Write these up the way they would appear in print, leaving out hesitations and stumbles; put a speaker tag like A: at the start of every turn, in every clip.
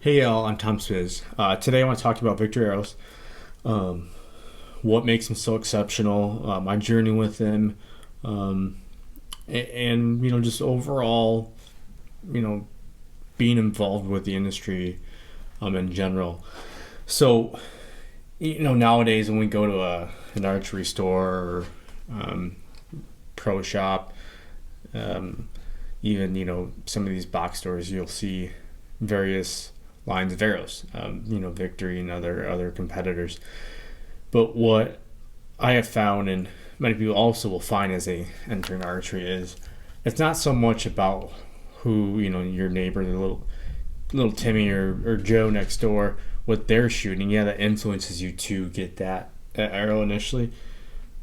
A: Hey y'all, I'm Tom Spiz. Today I want to talk about Victory Arrows, um, what makes him so exceptional, my journey with him, um, and just overall, you know, being involved with the industry in general. So, nowadays when we go to an archery store or um, pro shop, um, even some of these box stores, you'll see various lines of arrows, Victory and other competitors. But what I have found, and many people also will find as they enter in archery, is it's not so much about who your neighbor, the little Timmy or Joe next door, what they're shooting. Yeah, that influences you to get that arrow initially,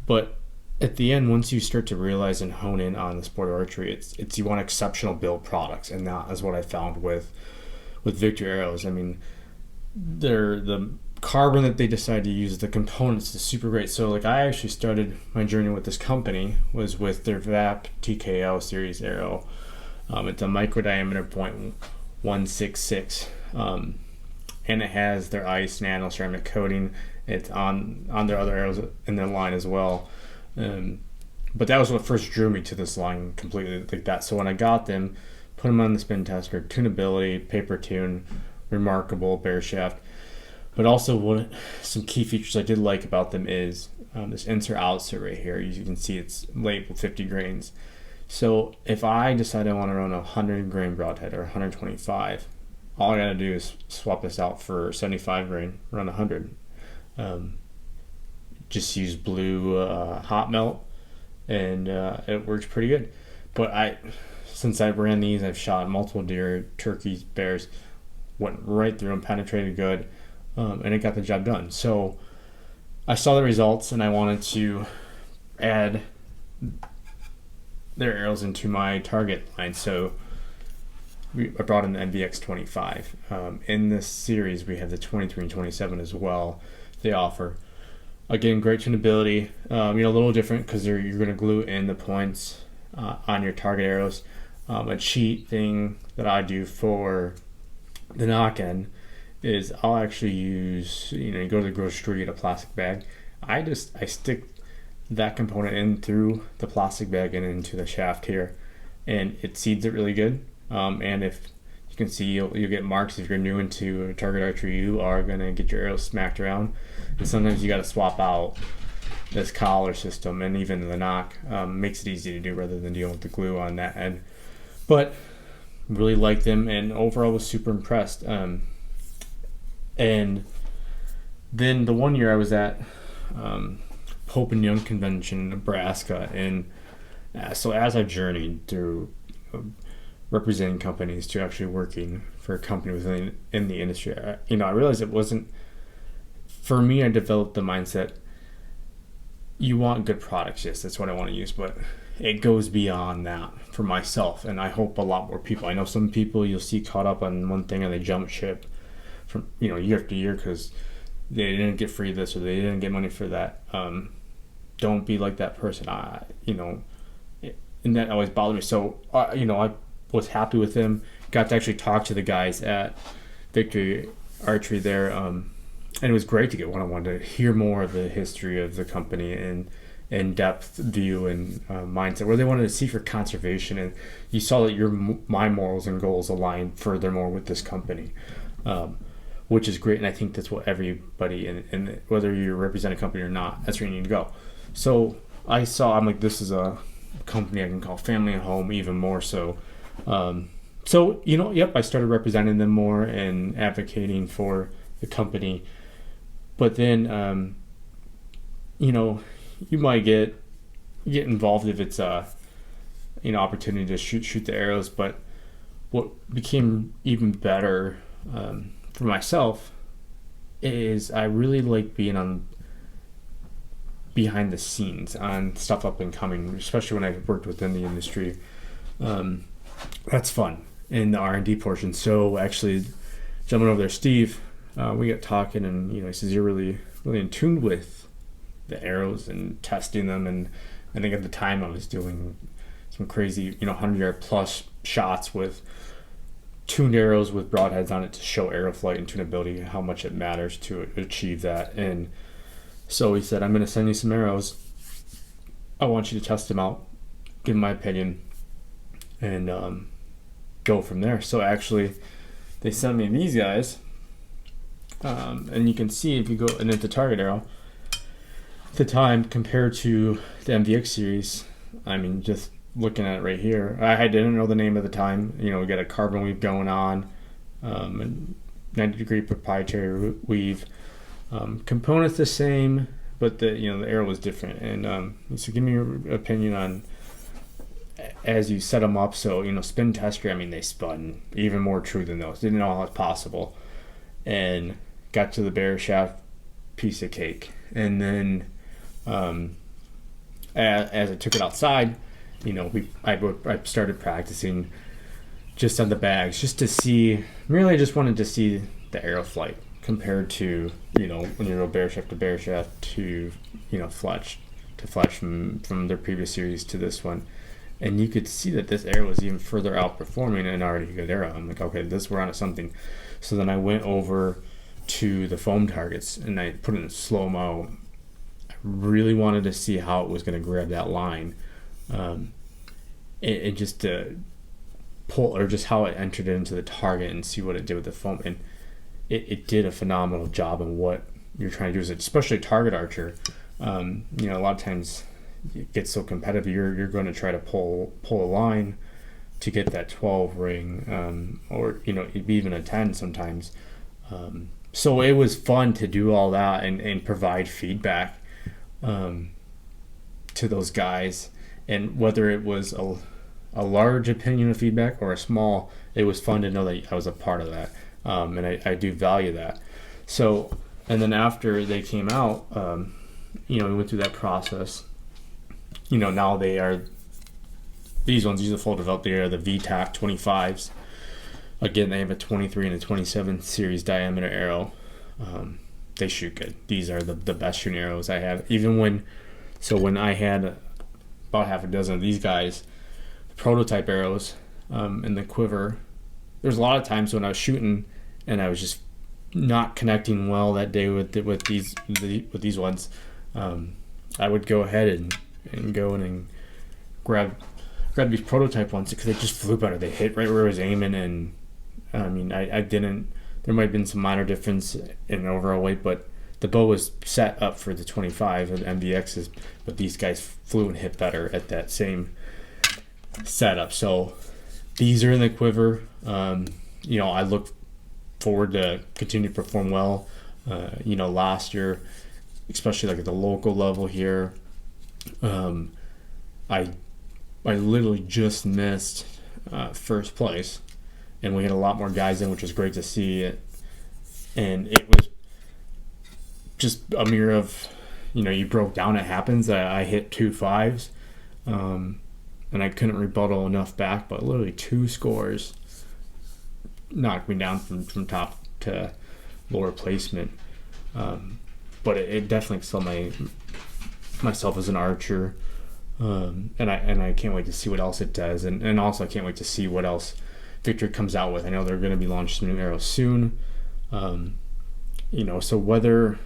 A: but at the end, once you start to realize and hone in on the sport of archery, it's you want exceptional build products, and that is what I found with Victory arrows. I mean, the carbon that they decided to use, the components is super great. So like I actually started my journey with this company was with their VAP TKL series arrow. It's a micro diameter .166, and it has their ice nano ceramic coating. It's on their other arrows in their line as well. But that was what first drew me to this line completely like that. So when I got them, put them on the spin tester, tunability, paper tune, remarkable bear shaft. But also some key features I did like about them is this insert outsert right here. You can see it's labeled 50 grains. So if I decide I want to run a 100 grain broadhead or 125, all I gotta do is swap this out for 75 grain, run 100. Just use blue hot melt, and it works pretty good. But since I ran these, I've shot multiple deer, turkeys, bears, went right through them, penetrated good, and it got the job done. So I saw the results, and I wanted to add their arrows into my target line. So I brought in the MVX 25. In this series, we have the 23 and 27 as well. They offer, again, great tunability. A little different because you're going to glue in the points on your target arrows. A cheat thing that I do for the knock-in is I'll actually use, you go to the grocery store, you get a plastic bag. I stick that component in through the plastic bag and into the shaft here, and it seeds it really good. And if you can see, you'll get marks. If you're new into target archery, you are gonna get your arrows smacked around, and sometimes you got to swap out this collar system, and even the knock makes it easy to do rather than dealing with the glue on that end. But really liked them, and overall was super impressed. And then the one year I was at Pope and Young Convention in Nebraska, and so as I journeyed through representing companies to actually working for a company within in the industry, I realized it wasn't for me. I developed the mindset: you want good products, yes, that's what I want to use, but it goes beyond that for myself, and I hope a lot more people. I know some people you'll see caught up on one thing and they jump ship from year after year because they didn't get free this or they didn't get money for that. Don't be like that person. And that always bothered me. So I was happy with them. Got to actually talk to the guys at Victory Archery there, and it was great to get one-on-one to hear more of the history of the company and in-depth view and mindset where they wanted to see for conservation, and you saw that my morals and goals align furthermore with this company, which is great. And I think that's what everybody and whether you represent a company or not, that's where you need to go. So I'm like, this is a company I can call family and home, even more so. I started representing them more and advocating for the company. But then you might get involved if it's a opportunity to shoot the arrows. But what became even better for myself is I really like being on behind the scenes on stuff up and coming, especially when I worked within the industry. That's fun in the R&D portion. So actually, gentleman over there, Steve, we got talking, and he says you're really in tune with the arrows and testing them. And I think at the time I was doing some crazy 100-yard plus shots with tuned arrows with broadheads on it to show arrow flight and tunability, how much it matters to achieve that. And so he said, I'm going to send you some arrows. I want you to test them out, give my opinion, and go from there. So actually, they sent me these guys, and you can see if you go and hit the target arrow, the time compared to the MVX series. I mean, just looking at it right here, I didn't know the name of the time. You know, we got a carbon weave going on, and 90-degree proprietary weave. Components the same, but the arrow was different. And so give me your opinion on as you set them up. So spin tester, I mean, they spun even more true than those. Didn't know how it's possible, and got to the bear shaft, piece of cake. And then as I took it outside, I started practicing just on the bags, just to see. Really, just wanted to see the arrow flight compared to when you go bear shaft to bear shaft to fletch to fletch from their previous series to this one. And you could see that this arrow was even further outperforming an already good arrow. I'm like, okay, we're onto something. So then I went over to the foam targets and I put it in slow-mo. I really wanted to see how it was going to grab that line. It just pull, or just how it entered it into the target and see what it did with the foam. And it did a phenomenal job on what you're trying to do, especially a target archer. A lot of times it gets so competitive, you're going to try to pull a line to get that 12 ring, or even a 10 sometimes. So it was fun to do all that and provide feedback to those guys. And whether it was a large opinion of feedback or a small, it was fun to know that I was a part of that. And I do value that. So, and then after they came out, we went through that process. Now they are, these are full developed. They are the V-TAC 25s. Again, they have a 23 and a 27 series diameter arrow. They shoot good. These are the best shooting arrows I have. Even when I had about half a dozen of these guys, prototype arrows in the quiver, there's a lot of times when I was shooting and I was just not connecting well that day with these ones. I would go ahead and go in and grab these prototype ones because they just flew better. They hit right where I was aiming, and I mean, I didn't. There might have been some minor difference in overall weight, but the bow was set up for the 25 of MVXs, but these guys flew and hit better at that same setup. So these are in the quiver. I look forward to continue to perform well. Last year, especially like at the local level here, I literally just missed first place, and we had a lot more guys in, which was great to see. And it was just a mirror of, you broke down. It happens. I hit 2 5s, and I couldn't rebuttal enough back, but literally 2 scores knocked me down from top to lower placement. But it definitely excelled myself as an archer. And I can't wait to see what else it does, and also I can't wait to see what else Victory comes out with. I know they're going to be launching some new arrows soon. So whether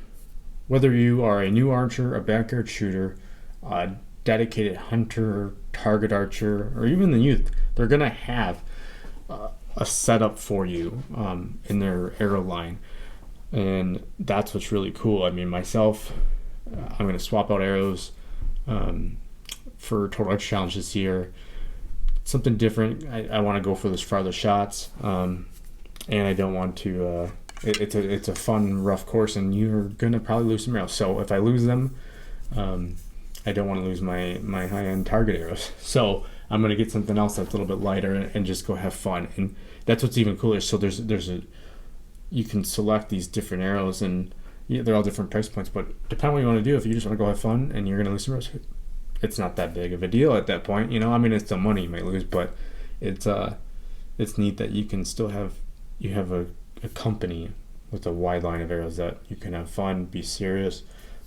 A: you are a new archer, a backyard shooter, a dedicated hunter, target archer, or even the youth, they're going to have a setup for you in their arrow line, and that's what's really cool. I mean, myself, I'm going to swap out arrows for Total Archer Challenge this year. Something different. I want to go for those farther shots, and I don't want to. It's a fun, rough course, and you're gonna probably lose some arrows. So if I lose them, I don't want to lose my high-end target arrows. So I'm gonna get something else that's a little bit lighter and just go have fun. And that's what's even cooler. So you can select these different arrows, and they're all different price points. But depending on what you want to do, if you just want to go have fun and you're gonna lose some arrows, it's not that big of a deal at that point. I mean, it's the money you might lose, but it's neat that you can still have a company with a wide line of arrows that you can have fun, be serious,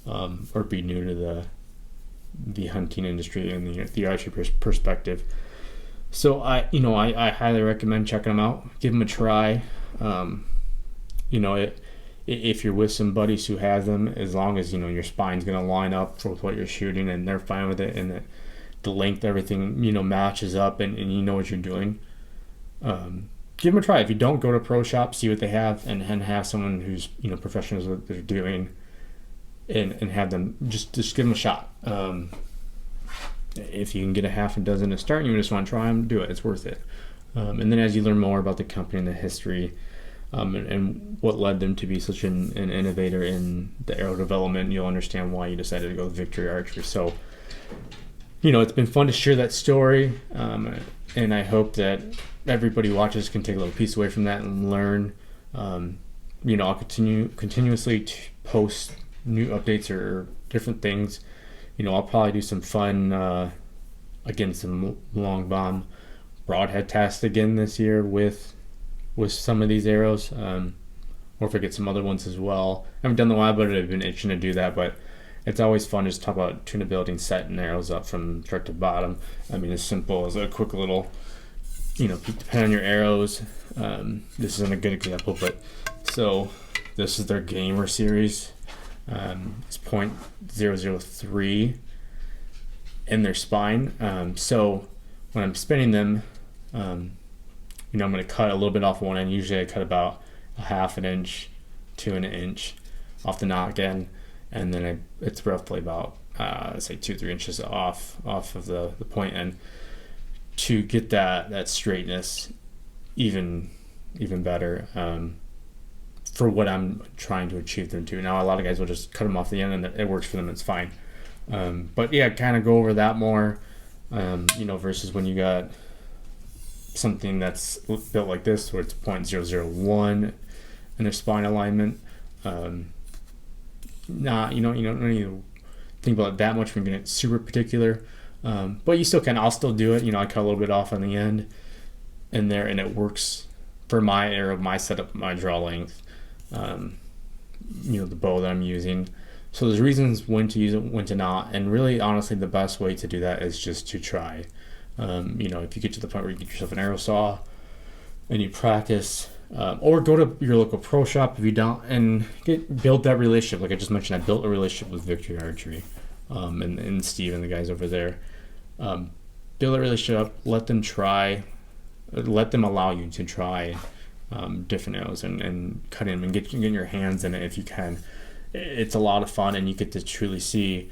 A: or be new to the hunting industry and the archery perspective. So I highly recommend checking them out. Give them a try. You know, if you're with some buddies who have them, as long as your spine's going to line up with what you're shooting and they're fine with it, and the length, everything matches up, and you know what you're doing. Give them a try. If you don't, go to pro shop, see what they have, and have someone who's professional at what they're doing, and have them just give them a shot. If you can get a half a dozen to start and you just want to try them, do it. It's worth it. And then as you learn more about the company and the history, and what led them to be such an innovator in the arrow development, you'll understand why you decided to go with Victory Archery. So, it's been fun to share that story, and I hope that everybody who watches can take a little piece away from that and learn. I'll continuously post new updates or different things. I'll probably do some fun, again, some long bomb broadhead tests again this year with some of these arrows, or if I get some other ones as well. I haven't done the while, but I've been itching to do that. But it's always fun to just talk about tunability and setting arrows up from start to bottom. I mean, as simple as a quick little, depending on your arrows. This isn't a good example, but so this is their gamer series. It's 0.003 in their spine. So when I'm spinning them, I'm going to cut a little bit off one end. Usually I cut about a half an inch to an inch off the nock end, and then it's roughly about say 2-3 inches off of the point end to get that straightness even better. For what I'm trying to achieve them to. Now, a lot of guys will just cut them off the end and it works for them, it's fine. But yeah, kind of go over that more, versus when you got something that's built like this, where it's 0.001 in their spine alignment. You don't need to think about it that much when you're getting super particular. But you still can. I'll still do it. I cut a little bit off on the end in there, and it works for my arrow, my setup, my draw length. The bow that I'm using. So there's reasons when to use it, when to not, and really honestly the best way to do that is just to try. If you get to the point where you get yourself an arrow saw and you practice, or go to your local pro shop if you don't, and build that relationship. Like I just mentioned, I built a relationship with Victory Archery, and Steve and the guys over there. Build a relationship, let them allow you to try different arrows and cut in and get your hands in it if you can. It's a lot of fun, and you get to truly see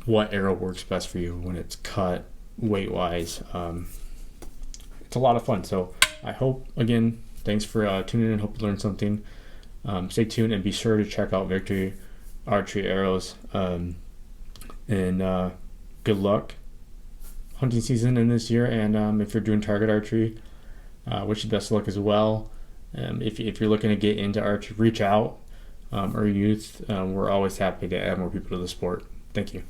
A: what arrow works best for you when it's cut weight wise. It's a lot of fun. So I hope, again, thanks for tuning in. Hope you learned something. Stay tuned and be sure to check out Victory Archery arrows, and good luck hunting season in this year. And if you're doing target archery, wish you best of luck as well. If you're looking to get into archery, reach out, or youth. We're always happy to add more people to the sport. Thank you.